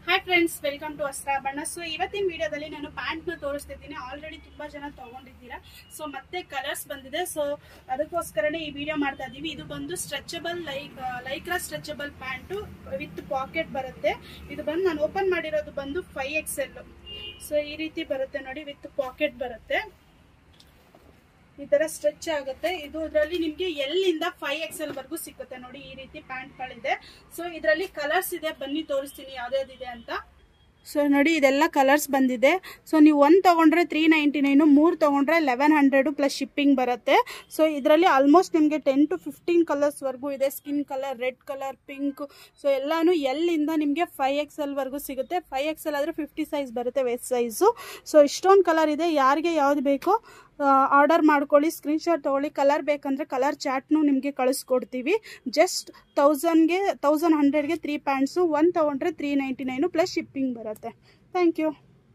Hi friends, welcome to ಅಸ್ತ್ರ ಬಣ್ಣ. So ಇವತ್ತಿನ ವಿಡಿಯೋದಲ್ಲಿ ನಾನು ಪ್ಯಾಂಟ್ನ ತೋರಿಸ್ತಿದ್ದೀನಿ. ಆಲ್ರೆಡಿ ತುಂಬಾ ಜನ ತಗೊಂಡಿದ್ದೀರಾ. ಸೊ ಮತ್ತೆ ಕಲರ್ಸ್ ಬಂದಿದೆ. ಸೊ ಅದಕ್ಕೋಸ್ಕರನೇ ಈ ವಿಡಿಯೋ ಮಾಡ್ತಾ ಇದೀವಿ. ಇದು ಬಂದು stretchable Lycra stretchable pant with packet ಬರುತ್ತೆ. ಇದು ಬಂದು ನಾನು ಓಪನ್ ಮಾಡಿರೋದು ಬಂದು 5XL. ಸೊ ಈ ರೀತಿ ಬರುತ್ತೆ ನೋಡಿ, ವಿತ್ ಪಾಕೆಟ್ ಬರುತ್ತೆ. ಈ ತರ ಸ್ಟ್ರೆಚ್ ಆಗುತ್ತೆ. ಇದರಲ್ಲಿ ನಿಮ್ಗೆ ಎಲ್ಲಿಂದ 5XL ವರ್ಗೂ ಸಿಗುತ್ತೆ ನೋಡಿ. ಈ ರೀತಿ ಪ್ಯಾಂಟ್ ಗಳಿದೆ. ಸೊ ಇದರಲ್ಲಿ ಕಲರ್ಸ್ ಇದೆ, ಬನ್ನಿ ತೋರಿಸ್ತೀನಿ ಯಾವ್ದಾವ್ದಿದೆ ಅಂತ. ಸೊ ನೋಡಿ, ಇದೆಲ್ಲ ಕಲರ್ಸ್ ಬಂದಿದೆ. ಸೊ ನೀವು 1 ತಗೊಂಡ್ರೆ 399, 3 ತಗೊಂಡ್ರೆ 1100 ಪ್ಲಸ್ ಶಿಪ್ಪಿಂಗ್ ಬರುತ್ತೆ. ಸೊ ಇದರಲ್ಲಿ ಆಲ್ಮೋಸ್ಟ್ ನಿಮಗೆ 10 to 15 ಕಲರ್ಸ್ ವರ್ಗೂ ಇದೆ. Skin colour, red colour, pink. So ಎಲ್ಲಾನು ಎಲ್ಲಿಂದ ನಿಮಗೆ 5XL ವರ್ಗೂ ಸಿಗುತ್ತೆ. 5XL ಆದ್ರೆ 50 ಸೈಜ್ ಬರುತ್ತೆ, ವೇಸ್ಟ್ ಸೈಜು. ಸೊ ಇಷ್ಟೊಂದು ಕಲರ್ ಇದೆ. ಯಾರಿಗೆ ಯಾವ್ದು ಬೇಕೋ ಆರ್ಡರ್ ಮಾಡ್ಕೊಳ್ಳಿ, ಸ್ಕ್ರೀನ್ಶಾಟ್ ತಗೊಳ್ಳಿ. ಕಲರ್ ಬೇಕಂದ್ರೆ ಕಲರ್ ಚಾಟ್ನು ನಿಮಗೆ ಕಳಿಸ್ಕೊಡ್ತೀವಿ. Just 1100ಗೆ 3 pants. 1 ತಗೊಂಡ್ರೆ 399 ಪ್ಲಸ್ ಶಿಪ್ಪಿಂಗ್ ಬರುತ್ತೆ. Thank you.